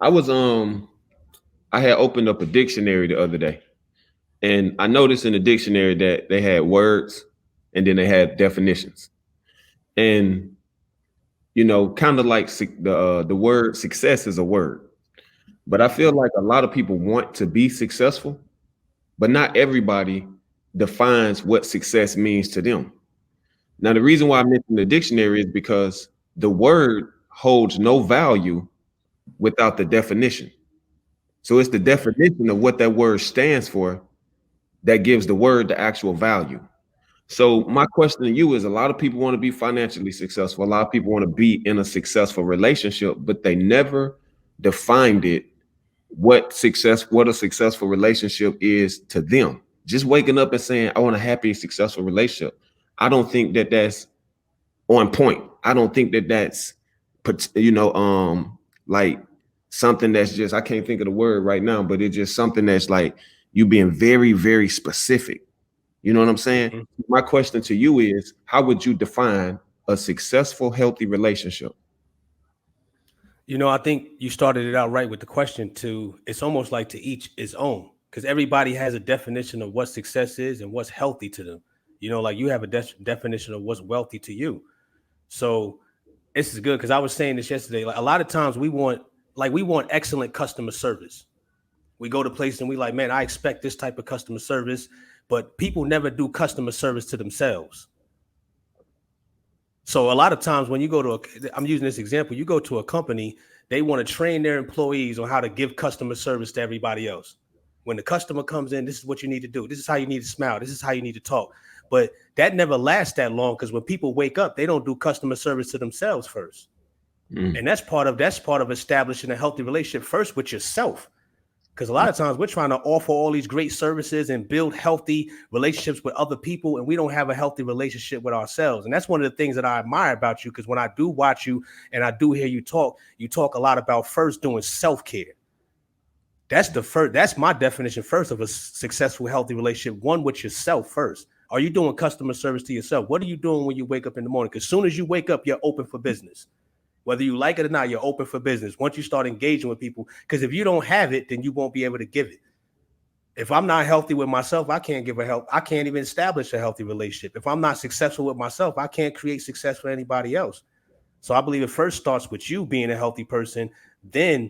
I was I had opened up a dictionary the other day, and I noticed in the dictionary that they had words and then they had definitions. And kind of like the word success is a word, but I feel like a lot of people want to be successful, but not everybody defines what success means to them. Now, the reason why I mentioned the dictionary is because the word holds no value without the definition. So it's the definition of what that word stands for that gives the word the actual value. So my question to you is, a lot of people want to be financially successful. A lot of people want to be in a successful relationship, but they never defined it, what a successful relationship is to them. Just waking up and saying, I want a happy, successful relationship. I don't think that that's on point. I don't think that that's, like something that's just, I can't think of the word right now, but it's just something that's like you being very, very specific. You know what I'm saying? Mhm. My question to you is, how would you define a successful, healthy relationship? I think you started it out right with the question to it's almost like to each its own because everybody has a definition of what success is and what's healthy to them. Like you have a definition of what's wealthy to you. So this is good because I was saying this yesterday. Like a lot of times we want excellent customer service. We go to places and we like, man, I expect this type of customer service, but people never do customer service to themselves. So a lot of times when you go to I'm using this example, you go to a company, they want to train their employees on how to give customer service to everybody else. When the customer comes in, this is what you need to do. This is how you need to smile. This is how you need to talk. But that never lasts that long because when people wake up, they don't do customer service to themselves first. Mm. And that's part of establishing a healthy relationship first with yourself. Because a lot of times we're trying to offer all these great services and build healthy relationships with other people, and we don't have a healthy relationship with ourselves. And that's one of the things that I admire about you, because when I do watch you and I do hear you talk a lot about first doing self-care. That's my definition first of a successful, healthy relationship, one with yourself first. Are you doing customer service to yourself? What are you doing when you wake up in the morning? Because as soon as you wake up, you're open for business. Whether you like it or not, you're open for business once you start engaging with people. Because if you don't have it, then you won't be able to give it. If I'm not healthy with myself, I can't I can't even establish a healthy relationship. If I'm not successful with myself, I can't create success for anybody else. So I believe it first starts with you being a healthy person, then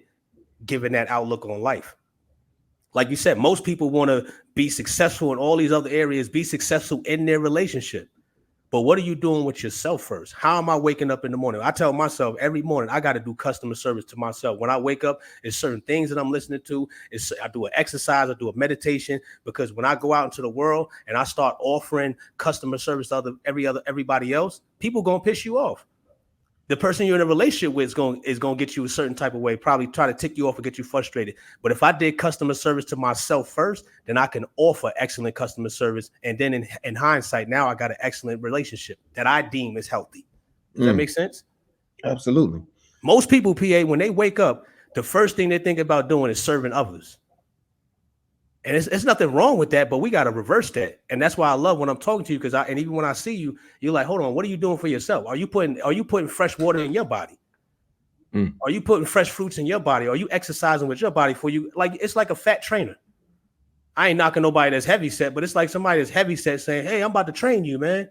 giving that outlook on life. Like you said, most people want to be successful in all these other areas, be successful in their relationship. But what are you doing with yourself first? How am I waking up in the morning? I tell myself every morning I got to do customer service to myself. When I wake up, it's certain things that I'm listening to. I do an exercise, I do a meditation, because when I go out into the world and I start offering customer service to everybody else, people gonna piss you off. The person you're in a relationship with is going to get you a certain type of way, probably try to tick you off and get you frustrated. But if I did customer service to myself first, then I can offer excellent customer service. And then in hindsight, now I got an excellent relationship that I deem as healthy. Does that Mm. make sense? Absolutely. Most people, PA, when they wake up, the first thing they think about doing is serving others. And it's nothing wrong with that, but we got to reverse that. And that's why I love when I'm talking to you, because and even when I see you, you're like, hold on, what are you doing for yourself? Are you putting fresh water in your body? Mm. Are you putting fresh fruits in your body? Are you exercising with your body for you? Like, it's like a fat trainer. I ain't knocking nobody that's heavy set, but it's like somebody that's heavy set saying, hey, I'm about to train you, man.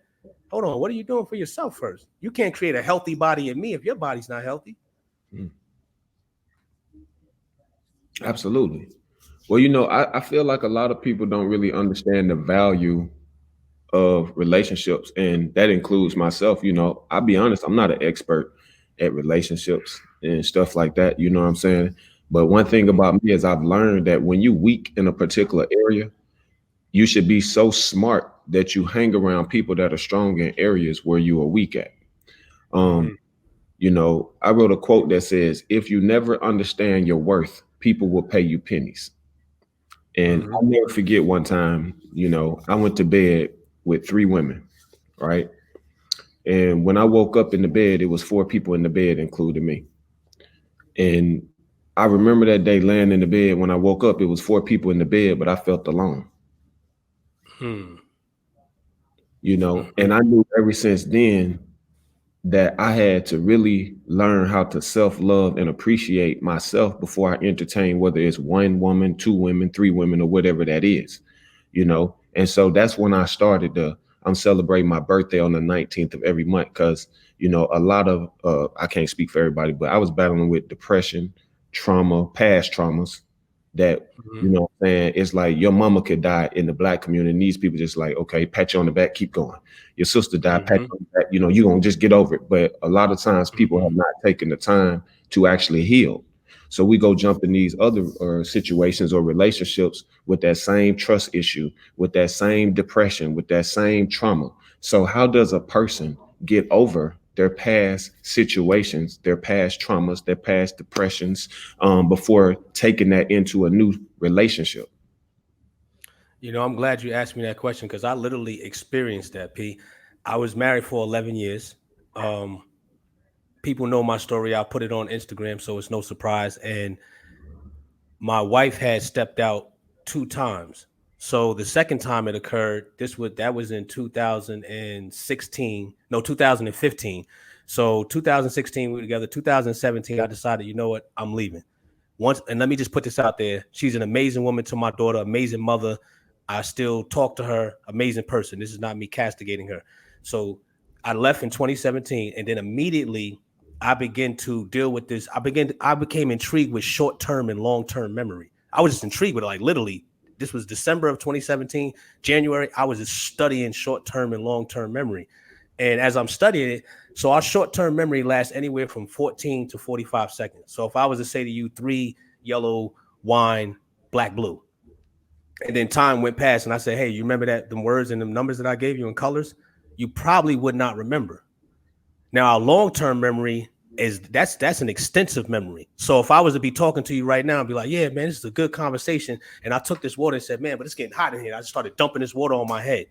Hold on, what are you doing for yourself first? You can't create a healthy body in me if your body's not healthy. Mm. Absolutely. Well, I feel like a lot of people don't really understand the value of relationships, and that includes myself. I'll be honest, I'm not an expert at relationships and stuff like that. You know what I'm saying? But one thing about me is I've learned that when you weak in a particular area, you should be so smart that you hang around people that are strong in areas where you are weak at. Um, Mm-hmm. I wrote a quote that says, if you never understand your worth, people will pay you pennies. And Mm-hmm. I'll never forget one time, I went to bed with three women, right? And when I woke up in the bed, it was four people in the bed, including me. And I remember that day laying in the bed. When I woke up, it was four people in the bed, but I felt alone, Mm-hmm. and I knew ever since then that I had to really learn how to self-love and appreciate myself before I entertain whether it's one woman, two women, three women, or whatever that is, you know. And so that's when I started to I'm celebrating my birthday on the 19th of every month because you know a lot of I can't speak for everybody, but I was battling with depression, trauma, past traumas that Mhm, you know what I'm saying it's like your mama could die in the black community and these people just like okay pat you on the back keep going, your sister died pat mhm, you on the back, you know you're gonna just get over it, but a lot of times people mhm. have not taken the time to actually heal, so we go jump in these other situations or relationships with that same trust issue, with that same depression, with that same trauma. So how does a person get over their past situations, their past traumas, their past depressions, before taking that into a new relationship? You know, I'm glad you asked me that question because I literally experienced that, P. I was married for 11 years. Um, People know my story. I'll put it on Instagram, so it's no surprise. And my wife had stepped out two times. So the second time it occurred, that was in 2016, no 2015. So 2016 we were together. 2017 I decided, you know what, I'm leaving. Once, and let me just put this out there. She's an amazing woman to my daughter, amazing mother. I still talk to her, amazing person. This is not me castigating her. So I left in 2017, and then immediately I began to deal with this. I became intrigued with short-term and long-term memory. I was just intrigued with it, like literally. This was December of 2017, January. I was just studying short-term and long-term memory. And as I'm studying it, so our short-term memory lasts anywhere from 14 to 45 seconds. So if I was to say to you, three, yellow, wine, black, blue, and then time went past and I said, hey, you remember that the words and the numbers that I gave you in colors? You probably would not remember. Now our long-term memory is that's an extensive memory. So if I was to be talking to you right now and be like, yeah, man, this is a good conversation, and I took this water and said, man, but it's getting hot in here. I just started dumping this water on my head.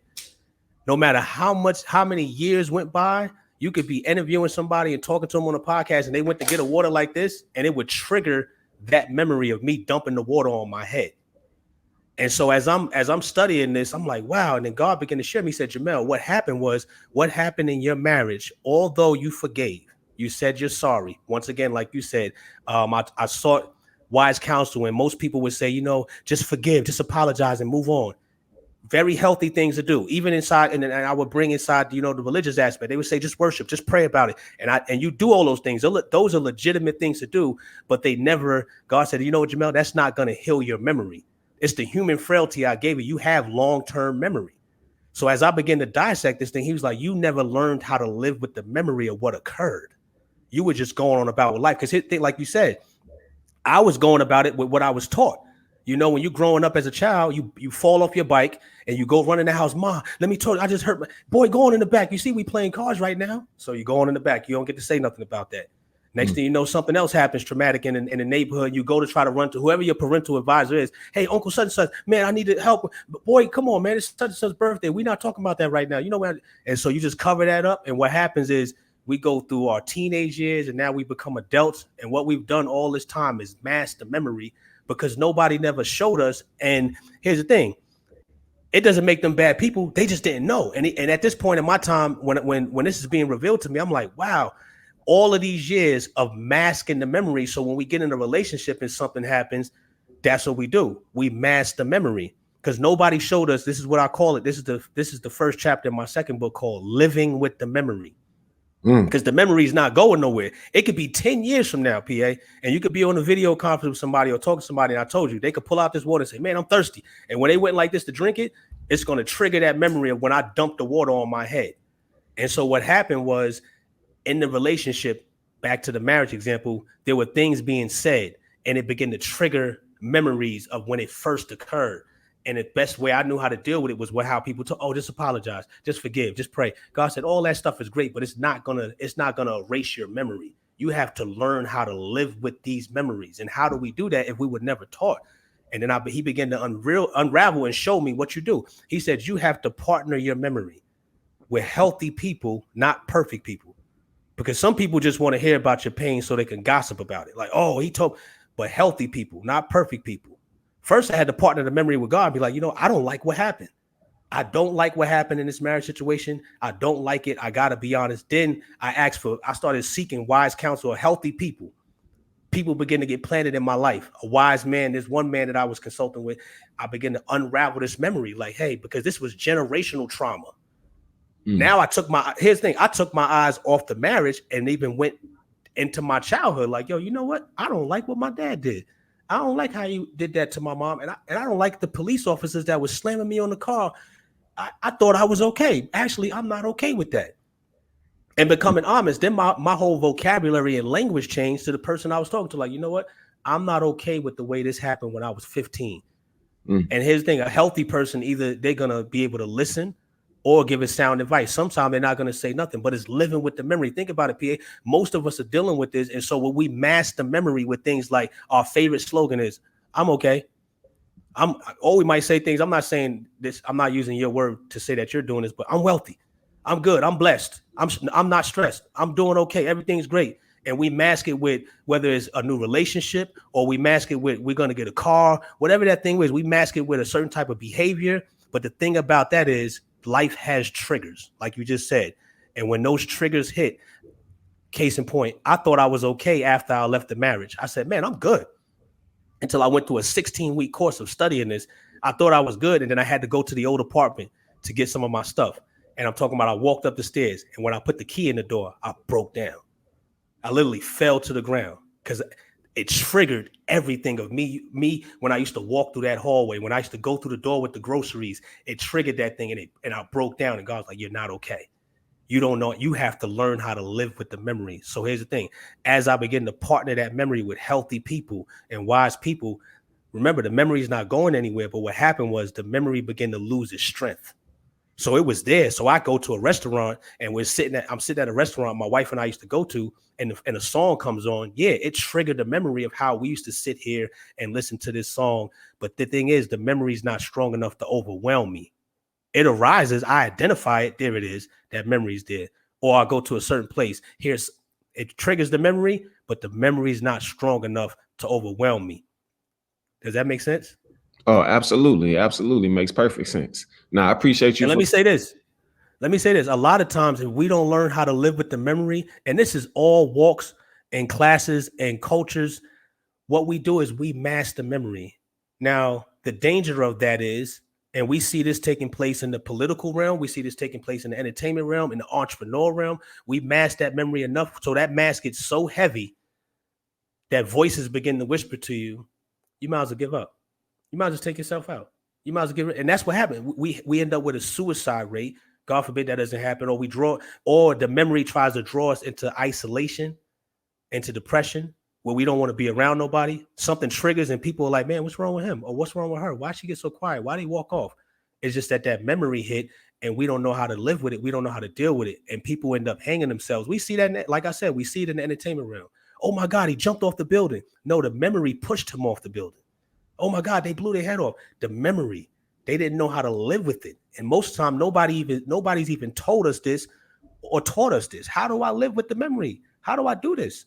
No matter how many years went by, you could be interviewing somebody and talking to them on a podcast, and they went to get a water like this, and it would trigger that memory of me dumping the water on my head. And so as I'm studying this, I'm like, wow. And then God began to share me. He said, Jamel, what happened in your marriage, although you forgave, you said you're sorry. Once again, like you said, I sought wise counsel, and most people would say, you know, just forgive, just apologize and move on. Very healthy things to do, even inside. And I would bring inside, you know, the religious aspect. They would say, just worship, just pray about it. And you do all those things. Those are legitimate things to do, but they never, God said, you know what, Jamel, that's not going to heal your memory. It's the human frailty I gave you. You have long-term memory. So as I began to dissect this thing, he was like, you never learned how to live with the memory of what occurred. You were just going on about with life. Because like you said, I was going about it with what I was taught. You know, when you're growing up as a child, you fall off your bike and you go run in the house. Ma, let me tell you, I just hurt my boy. Go on in the back. You see, we playing cards right now. So you go on in the back. You don't get to say nothing about that. Next Mm. thing you know, something else happens traumatic in the neighborhood. You go to try to run to whoever your parental advisor is. Hey, Uncle such and such, man, I need to help. Boy, come on, man, it's such and such birthday. We're not talking about that right now. You know what? And so you just cover that up. And what happens is we go through our teenage years and now we become adults. And what we've done all this time is mask the memory because nobody never showed us. And here's the thing. It doesn't make them bad people. They just didn't know. And at this point in my time, when this is being revealed to me, I'm like, wow, all of these years of masking the memory. So when we get in a relationship and something happens, that's what we do. We mask the memory because nobody showed us. This is what I call it. This is the first chapter in my second book called Living with the Memory. Mm. Because the memory is not going nowhere. It could be 10 years from now, PA, and you could be on a video conference with somebody or talk to somebody. And I told you, they could pull out this water and say, man, I'm thirsty. And when they went like this to drink it, it's going to trigger that memory of when I dumped the water on my head. And so what happened was in the relationship, back to the marriage example, there were things being said, and it began to trigger memories of when it first occurred. And the best way I knew how to deal with it was how people talk. Oh, just apologize, just forgive, just pray. God said all that stuff is great, but it's not gonna erase your memory. You have to learn how to live with these memories. And how do we do that if we were never taught? And then he began to unravel and show me what you do. He said you have to partner your memory with healthy people, not perfect people, because some people just want to hear about your pain so they can gossip about it. Like, oh, he told, but healthy people, not perfect people. First, I had to partner the memory with God, be like, you know, I don't like what happened. I don't like what happened in this marriage situation. I don't like it. I gotta be honest. Then I started seeking wise counsel of healthy people. People begin to get planted in my life. A wise man, there's one man that I was consulting with. I began to unravel this memory, like, hey, because this was generational trauma. Now here's the thing, I took my eyes off the marriage and even went into my childhood. Like, yo, you know what? I don't like what my dad did. I don't like how you did that to my mom. And I don't like the police officers that was slamming me on the car. I thought I was okay. Actually, I'm not okay with that. And becoming honest, then my whole vocabulary and language changed to the person I was talking to. Like, you know what? I'm not okay with the way this happened when I was 15. And here's the thing, a healthy person, either they're going to be able to listen or give us sound advice. Sometimes they're not going to say nothing, but it's living with the memory. Think about it, PA. Most of us are dealing with this. And so when we mask the memory with things like our favorite slogan is, I'm okay. We might say things. I'm not saying this. I'm not using your word to say that you're doing this, but I'm wealthy. I'm good. I'm blessed. I'm not stressed. I'm doing okay. Everything's great. And we mask it with whether it's a new relationship or we mask it with we're going to get a car, whatever that thing is, we mask it with a certain type of behavior. But the thing about that is life has triggers, like you just said. And when those triggers hit, case in point, I thought I was okay after I left the marriage. I said, man, I'm good. Until I went through a 16-week course of studying this. I thought I was good. And then I had to go to the old apartment to get some of my stuff. And I'm talking about I walked up the stairs. And when I put the key in the door, I broke down. I literally fell to the ground because it triggered everything of me when I used to walk through that hallway, when I used to go through the door with the groceries, it triggered that thing and I broke down and God was like, you're not okay. You don't know. You have to learn how to live with the memory. So here's the thing. As I begin to partner that memory with healthy people and wise people, remember the memory is not going anywhere. But what happened was the memory began to lose its strength. So it was there. So I go to a restaurant and I'm sitting at a restaurant my wife and I used to go to, and a song comes on. Yeah, it triggered the memory of how we used to sit here and listen to this song. But the thing is, the memory is not strong enough to overwhelm me. It arises, I identify it, there it is, that memory is there. Or I go to a certain place. It triggers the memory, but the memory is not strong enough to overwhelm me. Does that make sense? Oh, absolutely. Absolutely. Makes perfect sense. Now, I appreciate you And for. let me say this. A lot of times, if we don't learn how to live with the memory, and this is all walks and classes and cultures, what we do is we mask the memory. Now, the danger of that is, and we see this taking place in the political realm, we see this taking place in the entertainment realm, in the entrepreneur realm, we mask that memory enough so that mask gets so heavy that voices begin to whisper to you, you might as well give up. You might as well take yourself out. You might as well get rid. And that's what happened. We end up with a suicide rate. God forbid that doesn't happen. Or the memory tries to draw us into isolation, into depression, where we don't want to be around nobody. Something triggers and people are like, man, what's wrong with him? Or what's wrong with her? Why she get so quiet? Why did he walk off? It's just that memory hit and we don't know how to live with it. We don't know how to deal with it. And people end up hanging themselves. We see that, like I said, we see it in the entertainment realm. Oh my God, he jumped off the building. No, the memory pushed him off the building. Oh my God, they blew their head off. The memory, they didn't know how to live with it. And most of the time, nobody's even told us this or taught us this. How do I live with the memory? How do I do this?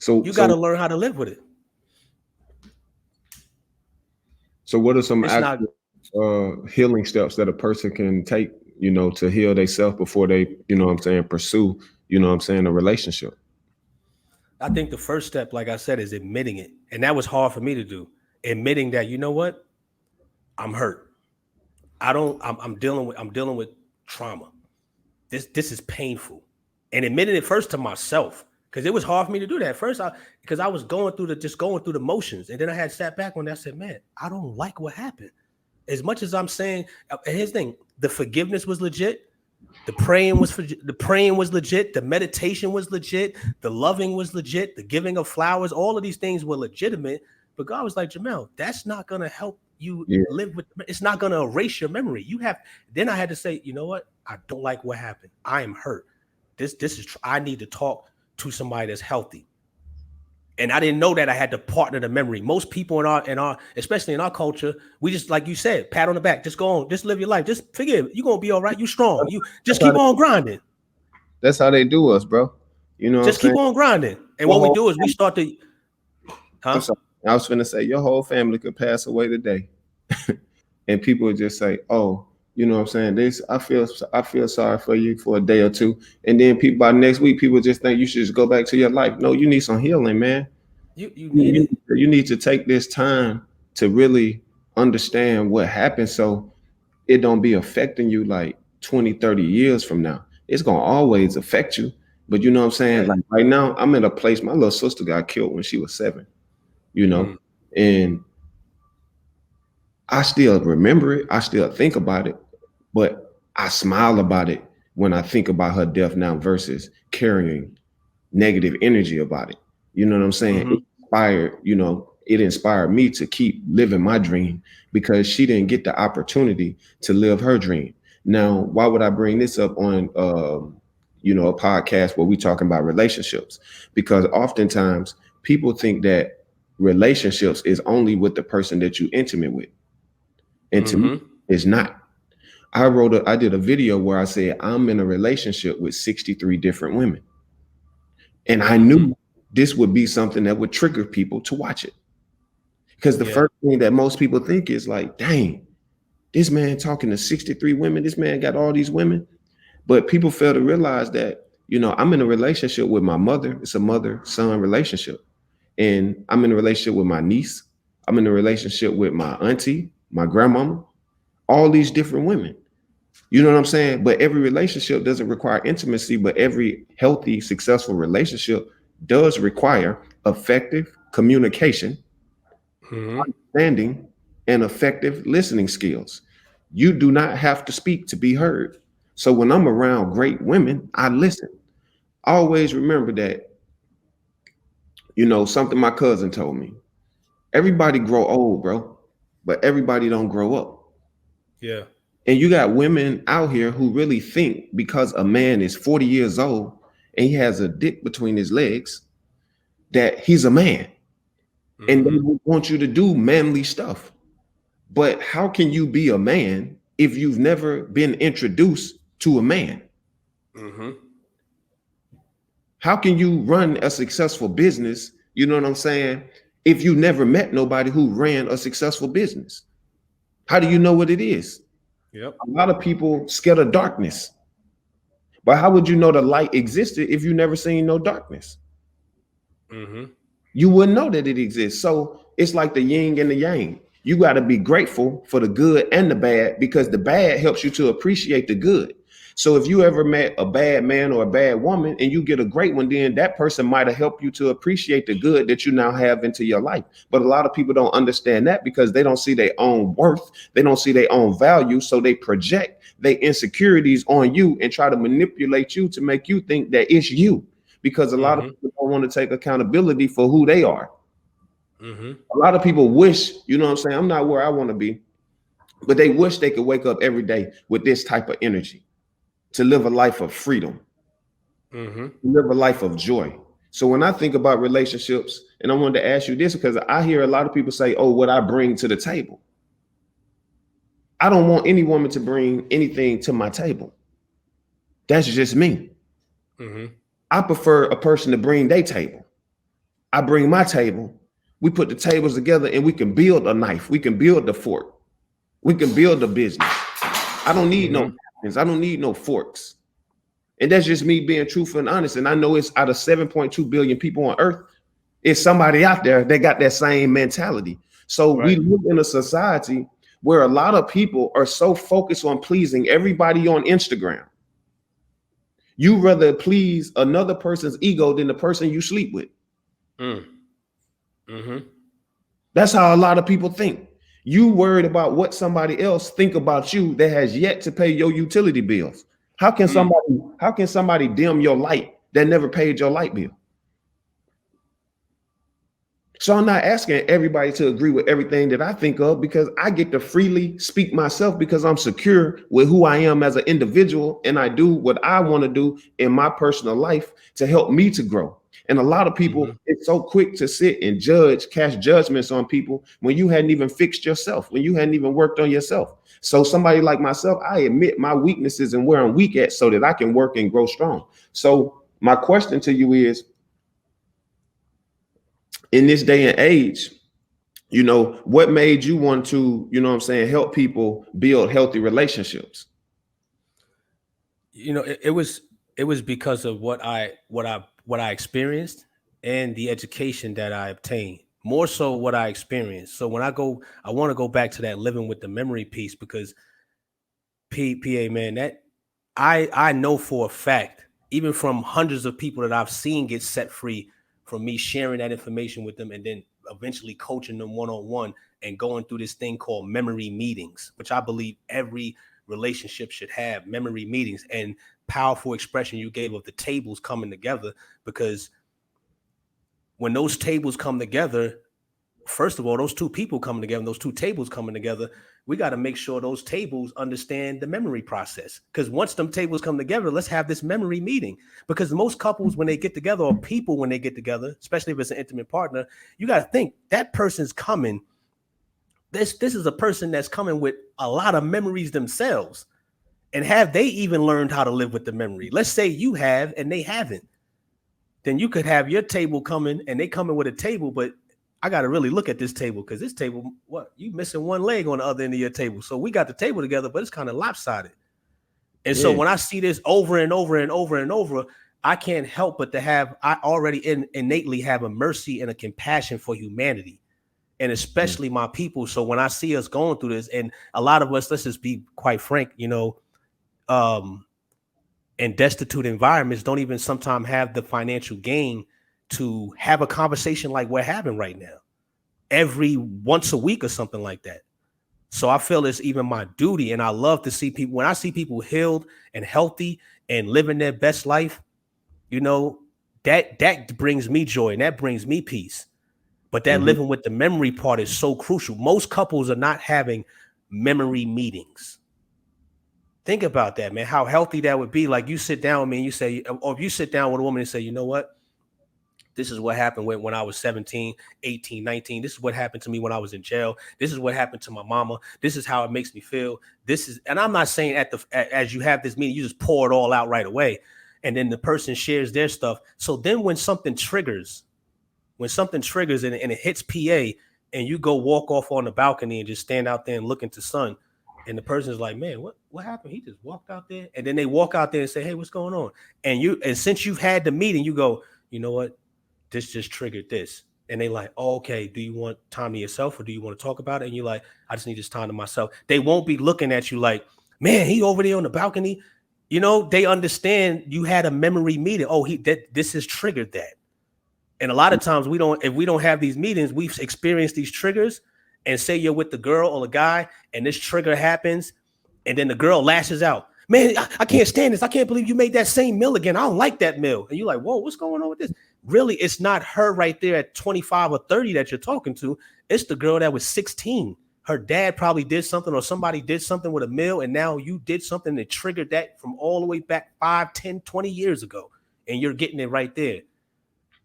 So you got to learn how to live with it. So what are some actual healing steps that a person can take, to heal themselves before they, pursue, a relationship? I think the first step, like I said, is admitting it. And that was hard for me to do. Admitting that, you know what? I'm hurt. I'm dealing with trauma. This is painful. And admitting it first to myself, because it was hard for me to do that. First, because I was going through the motions. And then I had sat back when I said, man, I don't like what happened. As much as I'm saying, here's the thing, the forgiveness was legit. The praying was legit. The meditation was legit. The loving was legit. The giving of flowers, all of these things were legitimate. But God was like, Jamel, that's not going to help you live with. It's not going to erase your memory. Then I had to say, you know what? I don't like what happened. I am hurt. I need to talk to somebody that's healthy. And I didn't know that I had to partner the memory. Most people in our, especially in our culture, we just, like you said, pat on the back, just go on, just live your life, just forgive. You're gonna be all right. You strong. You just keep on grinding. That's how they do us, bro. Just keep on grinding. And what we do is we start to, I'm sorry. I was gonna say your whole family could pass away today, and people would just say, "Oh, you know what I'm saying? This I feel sorry for you for a day or two, and then people by next week people just think you should just go back to your life. No, you need some healing, man. You need You, it. you need to take this time to really understand what happened, so it don't be affecting you like 20, 30 years from now. It's gonna always affect you, but you know what I'm saying? Yeah. Like right now, I'm in a place. My little sister got killed when she was 7. You know, Mm, and I still remember it. I still think about it, but I smile about it when I think about her death now versus carrying negative energy about it. You know what I'm saying? mm-hmm. It inspired me to keep living my dream because she didn't get the opportunity to live her dream. Now, why would I bring this up on a podcast where we talking about relationships? Because oftentimes people think that relationships is only with the person that you intimate with. And to me, Mm-hmm. it's not. I did a video where I said I'm in a relationship with 63 different women. And I Mm-hmm. knew this would be something that would trigger people to watch it. Because the Yeah. first thing that most people think is like, dang, this man talking to 63 women, this man got all these women. But people fail to realize that, I'm in a relationship with my mother. It's a mother-son relationship. And I'm in a relationship with my niece. I'm in a relationship with my auntie, my grandmama, all these different women. You know what I'm saying? But every relationship doesn't require intimacy, but every healthy, successful relationship does require effective communication, Mm-hmm. understanding, and effective listening skills. You do not have to speak to be heard. So when I'm around great women, I listen. Always remember that, something my cousin told me. Everybody grow old, bro, but everybody don't grow up. Yeah. And you got women out here who really think because a man is 40 years old and he has a dick between his legs that he's a man and they Mm-hmm. want you to do manly stuff. But how can you be a man if you've never been introduced to a man? Mm-hmm. How can you run a successful business? You know what I'm saying? If you never met nobody who ran a successful business, how do you know what it is? Yep. A lot of people scared of darkness. But how would you know the light existed if you never seen no darkness? Mm-hmm. You wouldn't know that it exists. So it's like the yin and the yang. You got to be grateful for the good and the bad because the bad helps you to appreciate the good. So if you ever met a bad man or a bad woman and you get a great one, then that person might have helped you to appreciate the good that you now have into your life. But a lot of people don't understand that because they don't see their own worth. They don't see their own value. So they project their insecurities on you and try to manipulate you to make you think that it's you because a lot of Mm-hmm. people don't want to take accountability for who they are. Mm-hmm. A lot of people wish, you know what I'm saying? I'm not where I want to be, but they wish they could wake up every day with this type of energy to live a life of freedom, Mm-hmm. to live a life of joy. So when I think about relationships, and I wanted to ask you this because I hear a lot of people say, oh, what I bring to the table. I don't want any woman to bring anything to my table. That's just me. Mm-hmm. I prefer a person to bring their table. I bring my table. We put the tables together and we can build a knife. We can build the fork. We can build a business. I don't need no Mm-hmm. napkins. I don't need no forks. And that's just me being truthful and honest. And I know it's out of 7.2 billion people on earth, it's somebody out there that got that same mentality. So we Right. live in a society where a lot of people are so focused on pleasing everybody on Instagram. You rather please another person's ego than the person you sleep with. Mm. Mm-hmm. That's how a lot of people think. You worried about what somebody else think about you that has yet to pay your utility bills. Mm. How can somebody dim your light that never paid your light bill? So I'm not asking everybody to agree with everything that I think of because I get to freely speak myself because I'm secure with who I am as an individual and I do what I want to do in my personal life to help me to grow. And a lot of Mm-hmm. people, it's so quick to sit and cast judgments on people when you hadn't even fixed yourself, when you hadn't even worked on yourself. So somebody like myself, I admit my weaknesses and where I'm weak at so that I can work and grow strong. So my question to you is, in this day and age, What made you want to, what I'm saying, help people build healthy relationships? It was because of what I experienced and the education that I obtained. More so what I experienced. So when I want to go back to that living with the memory piece because PA man, that I know for a fact, even from hundreds of people that I've seen get set free from me sharing that information with them and then eventually coaching them one on one and going through this thing called memory meetings, which I believe every relationship should have memory meetings and powerful expression you gave of the tables coming together because when those tables come together, first of all, those two people coming together, those two tables coming together, we got to make sure those tables understand the memory process. Because once them tables come together, let's have this memory meeting. Because most couples, when they get together, or people when they get together, especially if it's an intimate partner, you got to think that person's coming. This is a person that's coming with a lot of memories themselves. And have they even learned how to live with the memory? Let's say you have and they haven't. Then you could have your table coming and they coming with a table, but I got to really look at this table because this table, what you missing one leg on the other end of your table. So we got the table together, but it's kind of lopsided. And so Yeah. when I see this over and over and over and over, I can't help but to have, I already innately have a mercy and a compassion for humanity and especially my people. So when I see us going through this, and a lot of us, let's just be quite frank, um, in destitute environments don't even sometimes have the financial gain to have a conversation like we're having right now every once a week or something like that. So I feel it's even my duty. And I love to see people when I see people healed and healthy and living their best life, you know, that brings me joy and that brings me peace. But that Mhm. living with the memory part is so crucial. Most couples are not having memory meetings. Think about that, man. How healthy that would be. Like you sit down with me and you say, or if you sit down with a woman and say, you know what? This is what happened when I was 17, 18, 19. This is what happened to me when I was in jail. This is what happened to my mama. This is how it makes me feel. This is, and I'm not saying as you have this meeting, you just pour it all out right away. And then the person shares their stuff. So then when something triggers and it hits PA and you go walk off on the balcony and just stand out there and look into sun, and the person's like, man, what happened? He just walked out there. And then they walk out there and say, hey, what's going on? And since you've had the meeting, you go, you know what? This just triggered this. And they like, oh, okay, do you want time to yourself or do you want to talk about it? And you're like, I just need this time to myself. They won't be looking at you like, man, he over there on the balcony. They understand you had a memory meeting. Oh, this has triggered that. And a lot of times if we don't have these meetings, we've experienced these triggers and say you're with the girl or the guy and this trigger happens and then the girl lashes out. Man, I can't stand this. I can't believe you made that same meal again. I don't like that meal. And you're like, whoa, what's going on with this? Really, it's not her right there at 25 or 30 that you're talking to. It's the girl that was 16. Her dad probably did something or somebody did something with a meal. And now you did something that triggered that from all the way back 5, 10, 20 years ago. And you're getting it right there.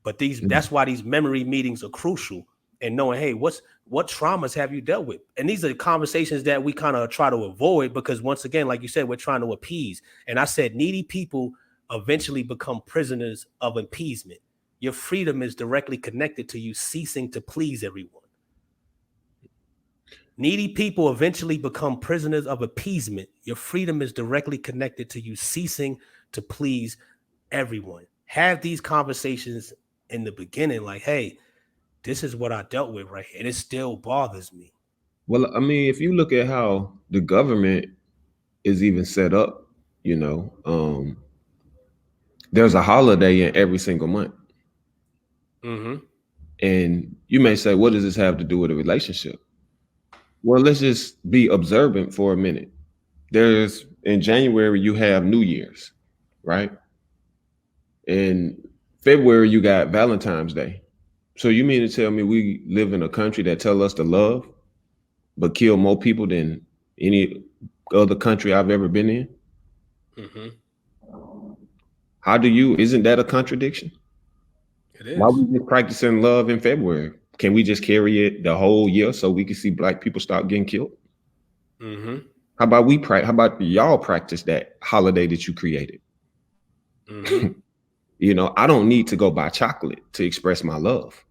But that's why these memory meetings are crucial and knowing, hey, what traumas have you dealt with? And these are the conversations that we kind of try to avoid because once again, like you said, we're trying to appease. And I said, needy people eventually become prisoners of appeasement. Your freedom is directly connected to you ceasing to please everyone. Needy people eventually become prisoners of appeasement. Your freedom is directly connected to you ceasing to please everyone. Have these conversations in the beginning, like, hey, this is what I dealt with right here. And it still bothers me. Well, I mean, if you look at how the government is even set up, there's a holiday in every single month. Mm-hmm. And you may say, what does this have to do with a relationship? Well, let's just be observant for a minute. There's in January, you have New Year's, right? In February, you got Valentine's Day. So you mean to tell me we live in a country that tell us to love, but kill more people than any other country I've ever been in? Mm-hmm. Isn't that a contradiction? It Why is. we just practicing love in February? Can we just carry it the whole year so we can see black people stop getting killed? Mm-hmm. How about y'all practice that holiday that you created? Mm-hmm. I don't need to go buy chocolate to express my love.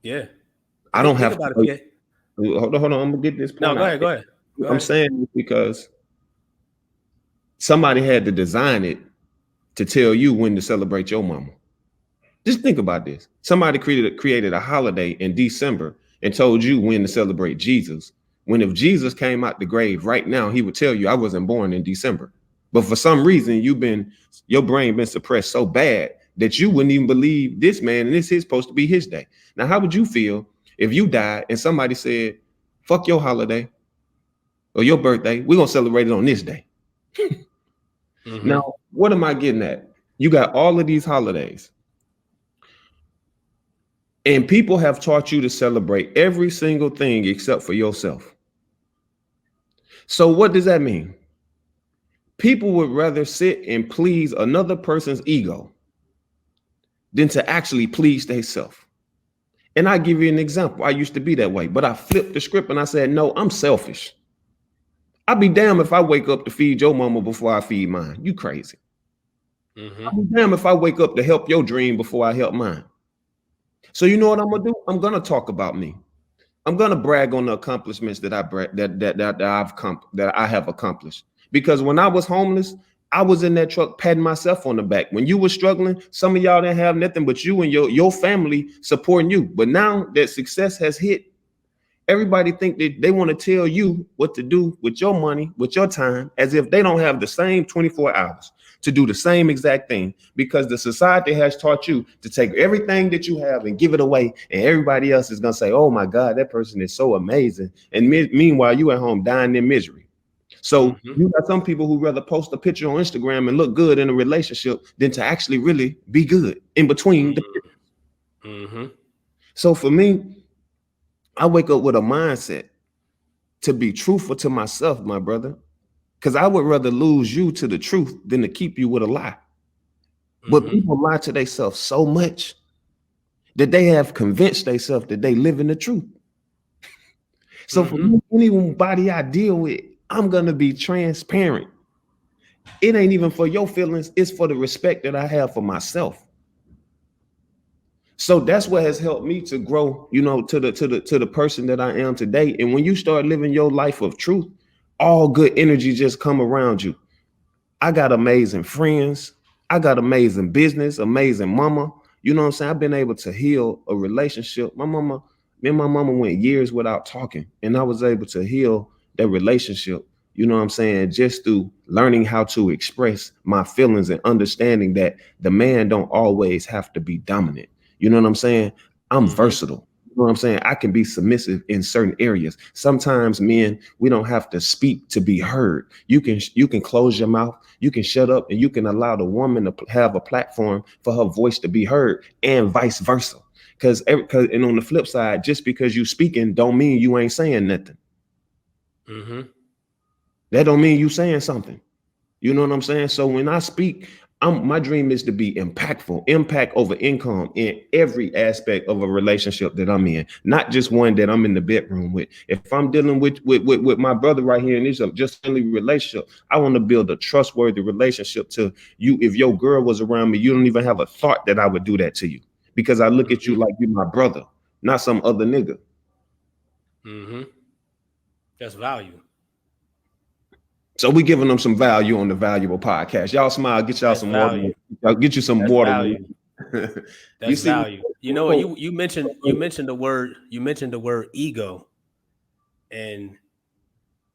Yeah. I don't Think have to about it, wait. PA. Hold on. I'm gonna get this No, point go out. ahead. Go ahead. Go I'm ahead. saying this because somebody had to design it to tell you when to celebrate your mama. Just think about this. Somebody created a holiday in December and told you when to celebrate Jesus. When if Jesus came out the grave right now, he would tell you I wasn't born in December. But for some reason, your brain been suppressed so bad that you wouldn't even believe this man and this is supposed to be his day. Now, how would you feel if you died and somebody said, fuck your holiday or your birthday, we're gonna celebrate it on this day? Mm-hmm. Now, what am I getting at? You got all of these holidays. And people have taught you to celebrate every single thing except for yourself. So, what does that mean? People would rather sit and please another person's ego than to actually please themselves. And I give you an example. I used to be that way, but I flipped the script and I said, no, I'm selfish. I'd be damned if I wake up to feed your mama before I feed mine. You crazy. Mm-hmm. I'd be damned if I wake up to help your dream before I help mine. So you know what I'm gonna do? I'm gonna talk about me. I'm gonna brag on the accomplishments that I have accomplished. Because when I was homeless, I was in that truck patting myself on the back. When you were struggling, some of y'all didn't have nothing but you and your family supporting you. But now that success has hit, everybody think that they want to tell you what to do with your money, with your time, as if they don't have the same 24 hours to do the same exact thing, because the society has taught you to take everything that you have and give it away, and everybody else is going to say, oh my God, that person is so amazing, and meanwhile you at home dying in misery. So Mm-hmm. you got some people who rather post a picture on Instagram and look good in a relationship than to actually really be good in between the. Mm-hmm. So for me, I wake up with a mindset to be truthful to myself, my brother, because I would rather lose you to the truth than to keep you with a lie. But Mm-hmm. people lie to themselves so much that they have convinced themselves that they live in the truth. So for Mm-hmm. me, anybody I deal with, I'm gonna be transparent. It ain't even for your feelings, it's for the respect that I have for myself. So that's what has helped me to grow, to the person that I am today. And when you start living your life of truth, all good energy just come around you. I got amazing friends. I got amazing business, amazing mama. You know what I'm saying? I've been able to heal a relationship. Me and my mama went years without talking, and I was able to heal that relationship. You know what I'm saying? Just through learning how to express my feelings and understanding that the man don't always have to be dominant. You know what I'm saying? I'm Mm-hmm. versatile. You know what I'm saying? I can be submissive in certain areas. Sometimes men, we don't have to speak to be heard. You can close your mouth, you can shut up, and you can allow the woman to have a platform for her voice to be heard, and vice versa. And on the flip side, just because you speaking don't mean you ain't saying nothing. Mm-hmm. That don't mean you saying something. You know what I'm saying? So when I speak, my dream is to be impactful, impact over income in every aspect of a relationship that I'm in, not just one that I'm in the bedroom with. If I'm dealing with my brother right here and it's a just friendly relationship, I want to build a trustworthy relationship to you. If your girl was around me, you don't even have a thought that I would do that to you, because I look at you Mm-hmm. like you're my brother, not some other nigga. Mm-hmm. That's value. So we giving them some value on the Valuable Podcast. Y'all smile, get y'all That's some water. value. Y'all get you some That's water. value. You That's see, value. You know what? You mentioned the word ego, and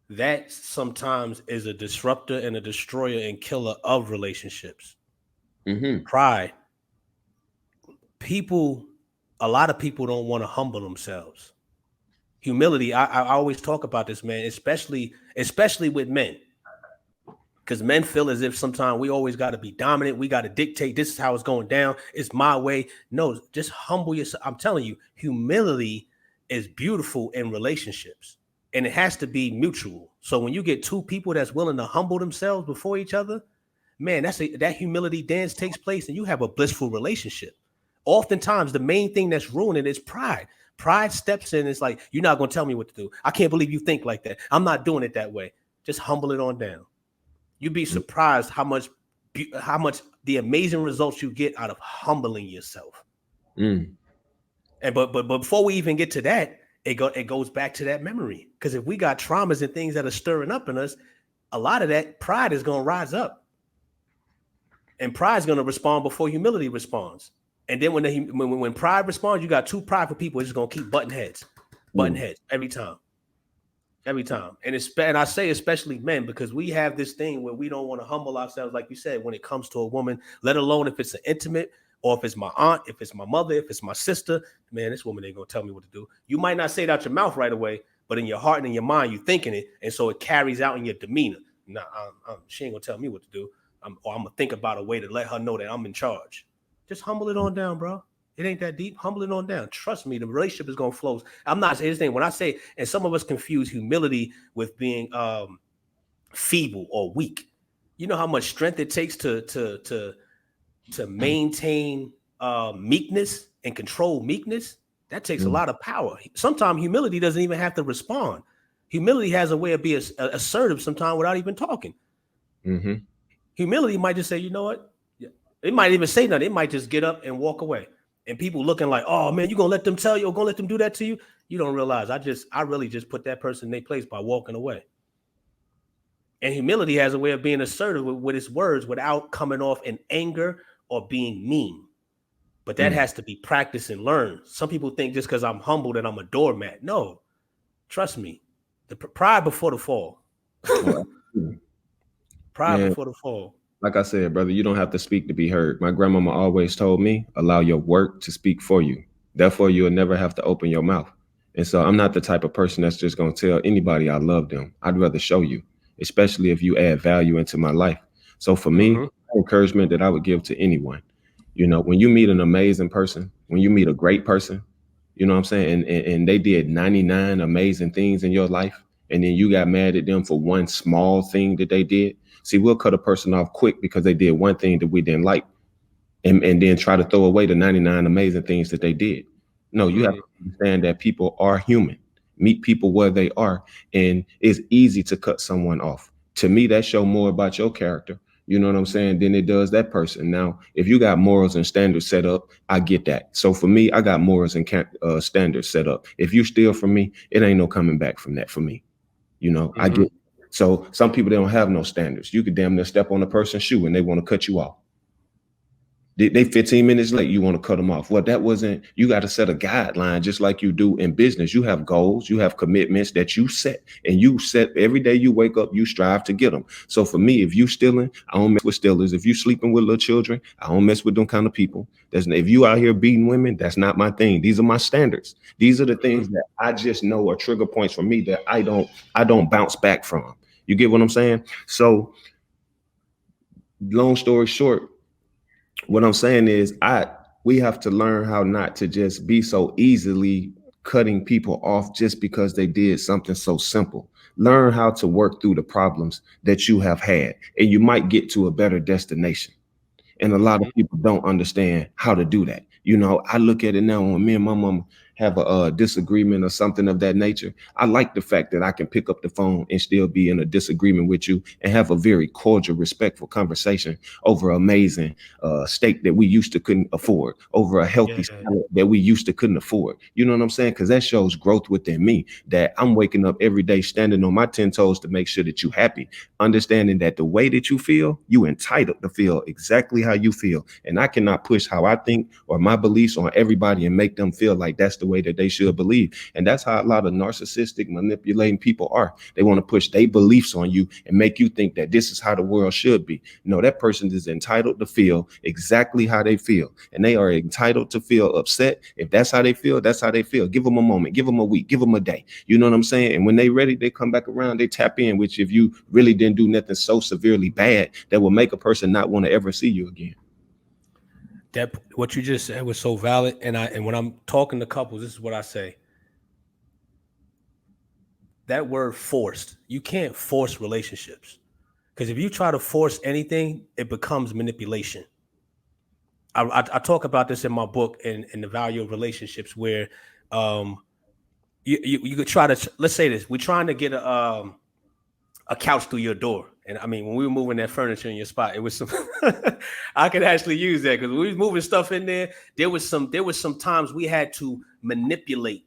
that sometimes is a disruptor and a destroyer and killer of relationships. mm-hmm. Pride. People, a lot of people don't want to humble themselves. Humility. I always talk about this, man, especially with men, because men feel as if sometimes we always got to be dominant. We got to dictate. This is how it's going down. It's my way. No, just humble yourself. I'm telling you, humility is beautiful in relationships, and it has to be mutual. So when you get two people that's willing to humble themselves before each other, man, that humility dance takes place, and you have a blissful relationship. Oftentimes, the main thing that's ruining is pride. Pride steps in. It's like, you're not going to tell me what to do. I can't believe you think like that. I'm not doing it that way. Just humble it on down. You'd be surprised how much the amazing results you get out of humbling yourself. Mm. And but before we even get to that, it goes back to that memory. Because if we got traumas and things that are stirring up in us, a lot of that pride is going to rise up, and pride is going to respond before humility responds. And then when pride responds, you got two prideful people just going to keep butting heads every time. And I say especially men, because we have this thing where we don't want to humble ourselves, like you said, when it comes to a woman, let alone if it's an intimate, or if it's my aunt, if it's my mother, if it's my sister. Man, this woman ain't gonna tell me what to do. You might not say it out your mouth right away, but in your heart and in your mind, you're thinking it, and so it carries out in your demeanor. Nah, she ain't gonna tell me what to do. Or I'm gonna think about a way to let her know that I'm in charge. Just humble it on down, bro. It ain't that deep. Humble it on down. Trust me, the relationship is gonna flow. I'm not saying this thing when I say, and some of us confuse humility with being feeble or weak. You know how much strength it takes to maintain meekness and control meekness. That takes a lot of power. Sometimes humility doesn't even have to respond. Humility has a way of being assertive sometimes without even talking. Mm-hmm. Humility might just say, you know what? It might even say nothing. It might just get up and walk away. And people looking like, oh man, you gonna let them tell you or gonna let them do that to you? You don't realize I really just put that person in their place by walking away. And humility has a way of being assertive with its words without coming off in anger or being mean. But that has to be practiced and learned. Some people think just because I'm humble that I'm a doormat. No, trust me. The pride before the fall. Pride Man, before the fall. like I said, brother, you don't have to speak to be heard. My grandmama always told me, allow your work to speak for you. Therefore, you'll never have to open your mouth. And so I'm not the type of person that's just going to tell anybody I love them. I'd rather show you, especially if you add value into my life. So for me, encouragement that I would give to anyone, when you meet an amazing person, when you meet a great person, you know what I'm saying? And they did 99 amazing things in your life. And then you got mad at them for one small thing that they did. See, we'll cut a person off quick because they did one thing that we didn't like, and then try to throw away the 99 amazing things that they did. No, you have to understand that people are human. Meet people where they are. And it's easy to cut someone off. To me, that show more about your character, you know what I'm saying, than it does that person. Now, if you got morals and standards set up, I get that. So for me, I got morals and standards set up. If you steal from me, it ain't no coming back from that for me. I get. So some people, they don't have no standards. You could damn near step on a person's shoe and they want to cut you off. They 15 minutes late, you want to cut them off. Well, that wasn't, you got to set a guideline just like you do in business. You have goals, you have commitments that you set, and you set every day you wake up, you strive to get them. So for me, if you stealing, I don't mess with stealers. If you sleeping with little children, I don't mess with them kind of people. If you out here beating women, that's not my thing. These are my standards. These are the things that I just know are trigger points for me that I don't bounce back from. You get what I'm saying? So long story short, what I'm saying is we have to learn how not to just be so easily cutting people off just because they did something so simple. Learn how to work through the problems that you have had, and you might get to a better destination. And a lot of people don't understand how to do that. I look at it now when me and my mom have a disagreement or something of that nature. I like the fact that I can pick up the phone and still be in a disagreement with you and have a very cordial, respectful conversation over an amazing steak that we used to couldn't afford, over a healthy salad that we used to couldn't afford. You know what I'm saying? Because that shows growth within me, that I'm waking up every day standing on my 10 toes to make sure that you're happy, understanding that the way that you feel, you entitled to feel exactly how you feel. And I cannot push how I think or my beliefs on everybody and make them feel like that's the way that they should believe. And that's how a lot of narcissistic, manipulating people are. They want to push their beliefs on you and make you think that this is how the world should be. No, that person is entitled to feel exactly how they feel. And they are entitled to feel upset. If that's how they feel, that's how they feel. Give them a moment, give them a week, give them a day. You know what I'm saying? And when they ready, they come back around, they tap in, which if you really didn't do nothing so severely bad, that will make a person not want to ever see you again. That what you just said was so valid. And when I'm talking to couples, this is what I say. That word forced, you can't force relationships. Because if you try to force anything, it becomes manipulation. I talk about this in my book in the value of relationships, where you could try to, let's say this, we're trying to get a couch through your door And I mean, when we were moving that furniture in your spot, it was some. I could actually use that because we was moving stuff in there. There was some times we had to manipulate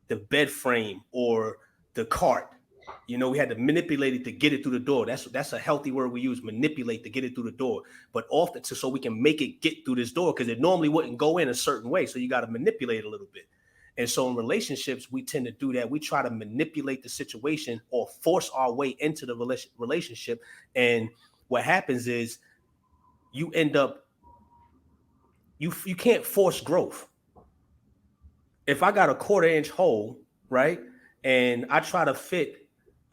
the bed frame or the cart. You know, we had to manipulate it to get it through the door. That's a healthy word we use, manipulate to get it through the door. But often so we can make it get through this door because it normally wouldn't go in a certain way. So you got to manipulate a little bit. And so in relationships, we tend to do that. We try to manipulate the situation or force our way into the relationship. And what happens is you end up you can't force growth. If I got a 1/4 inch hole, right, and I try to fit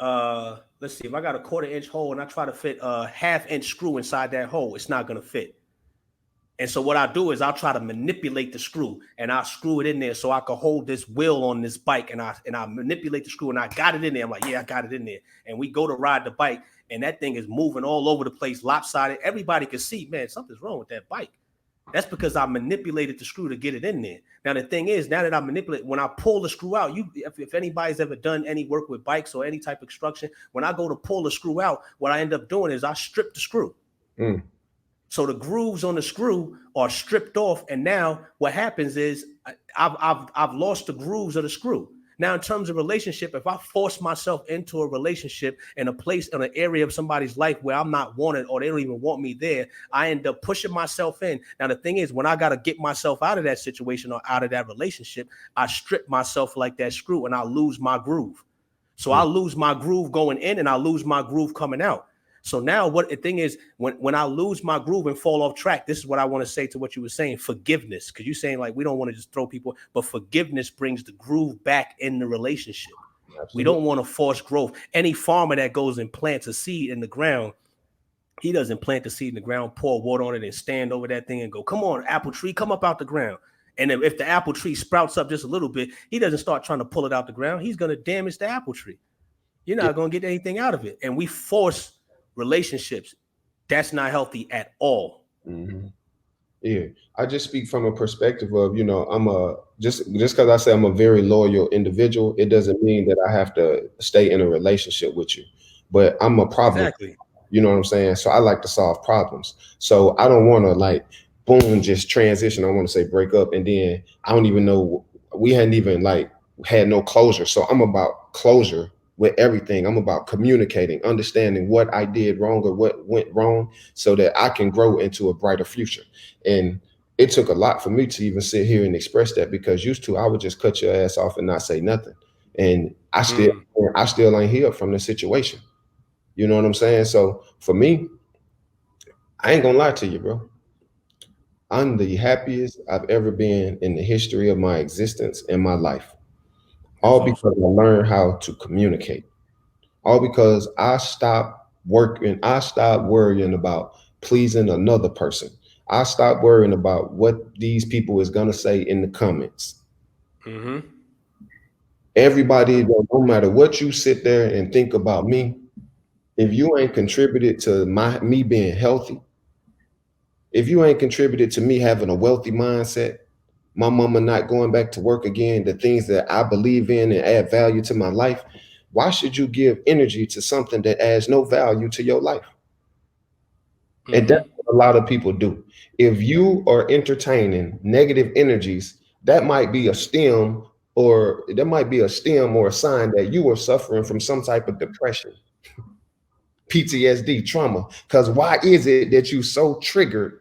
let's see, if I got a 1/4 inch hole and I try to fit a 1/2 inch screw inside that hole, it's not gonna fit. And so what I do is I'll try to manipulate the screw and I'll screw it in there so I can hold this wheel on this bike and I manipulate the screw and I got it in there. I'm like, yeah, I got it in there. And we go to ride the bike and that thing is moving all over the place, lopsided. Everybody can see, man, something's wrong with that bike. That's because I manipulated the screw to get it in there. Now the thing is, now that I manipulate, when I pull the screw out, if anybody's ever done any work with bikes or any type of construction, when I go to pull the screw out, what I end up doing is I strip the screw. Mm. So the grooves on the screw are stripped off, and now what happens is I've lost the grooves of the screw. Now, in terms of relationship, if I force myself into a relationship in a place, in an area of somebody's life where I'm not wanted or they don't even want me there, I end up pushing myself in. Now, the thing is, when I got to get myself out of that situation or out of that relationship, I strip myself like that screw and I lose my groove. So I lose my groove going in and I lose my groove coming out. So now what the thing is, when I lose my groove and fall off track, this is what I want to say to what you were saying, forgiveness. Because you're saying like we don't want to just throw people, but forgiveness brings the groove back in the relationship. Absolutely. We don't want to force growth. Any farmer that goes and plants a seed in the ground, he doesn't plant the seed in the ground, pour water on it and stand over that thing and go, come on, apple tree, come up out the ground. And if the apple tree sprouts up just a little bit, he doesn't start trying to pull it out the ground. He's going to damage the apple tree. You're not going to get anything out of it. And we force relationships. That's not healthy at all. Mm-hmm. Yeah, I just speak from a perspective of, you know, I'm just because I say I'm a very loyal individual, it doesn't mean that I have to stay in a relationship with you. But I'm a problem. Exactly. You know what I'm saying? So I like to solve problems. So I don't want to like boom just transition. I want to say break up, and then I don't even know, we hadn't even like had no closure. So I'm about closure with everything. I'm about communicating, understanding what I did wrong or what went wrong so that I can grow into a brighter future. And it took a lot for me to even sit here and express that, because used to I would just cut your ass off and not say nothing. And I still ain't healed from the situation. You know what I'm saying? So for me, I ain't gonna lie to you, bro. I'm the happiest I've ever been in the history of my existence in my life. All because I learned how to communicate. All because I stopped worrying about pleasing another person. I stopped worrying about what these people is gonna say in the comments. Mm-hmm. Everybody, no matter what you sit there and think about me, if you ain't contributed to me being healthy, if you ain't contributed to me having a wealthy mindset, my mama not going back to work again, the things that I believe in and add value to my life, why should you give energy to something that adds no value to your life? Mm-hmm. And that's what a lot of people do. If you are entertaining negative energies, that might be a stem or a sign that you are suffering from some type of depression, PTSD, trauma. Because why is it that you so triggered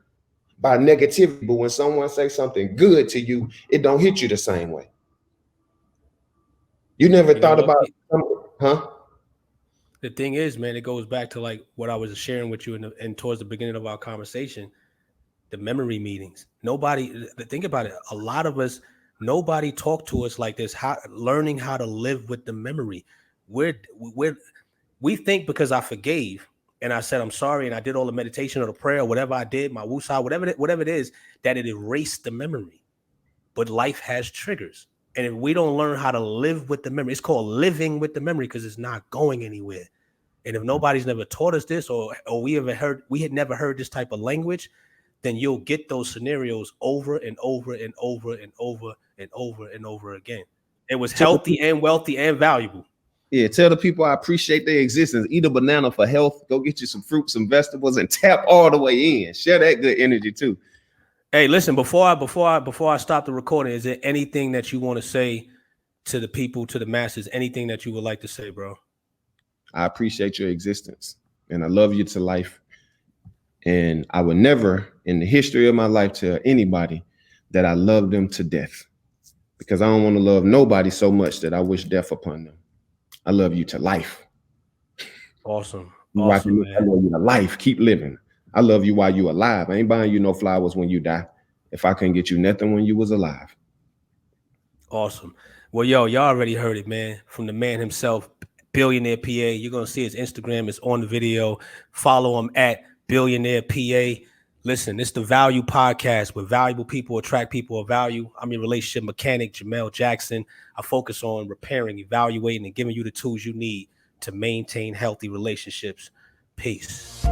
by negativity, but when someone says something good to you, it don't hit you the same way? You never thought about huh? The thing is, man, it goes back to like what I was sharing with you and towards the beginning of our conversation, the memory meetings. Think about it. A lot of us, nobody talked to us like this, learning how to live with the memory. We think because I forgave and I said I'm sorry and I did all the meditation or the prayer or whatever I did, my woosah, whatever it is, that it erased the memory. But life has triggers. And if we don't learn how to live with the memory, it's called living with the memory because it's not going anywhere. And if nobody's never taught us this or we had never heard this type of language, then you'll get those scenarios over and over and over and over and over and over again. It was healthy and wealthy and valuable. Yeah, tell the people I appreciate their existence. Eat a banana for health. Go get you some fruits, some vegetables, and tap all the way in. Share that good energy too. Hey, listen, before I stop the recording, is there anything that you want to say to the people, to the masses, anything that you would like to say, bro? I appreciate your existence and I love you to life. And I would never in the history of my life tell anybody that I love them to death, because I don't want to love nobody so much that I wish death upon them. I love you to life. Awesome. You Awesome, I man. love you to life. Keep living. I love you while you alive. I ain't buying you no flowers when you die if I couldn't get you nothing when you was alive. Awesome. Well, yo, y'all already heard it, man, from the man himself, Billionaire PA. You're going to see his Instagram is on the video. Follow him at Billionaire PA. Listen, it's the Value Podcast, where valuable people attract people of value. I'm your relationship mechanic, Jamel Jackson. I focus on repairing, evaluating, and giving you the tools you need to maintain healthy relationships. Peace.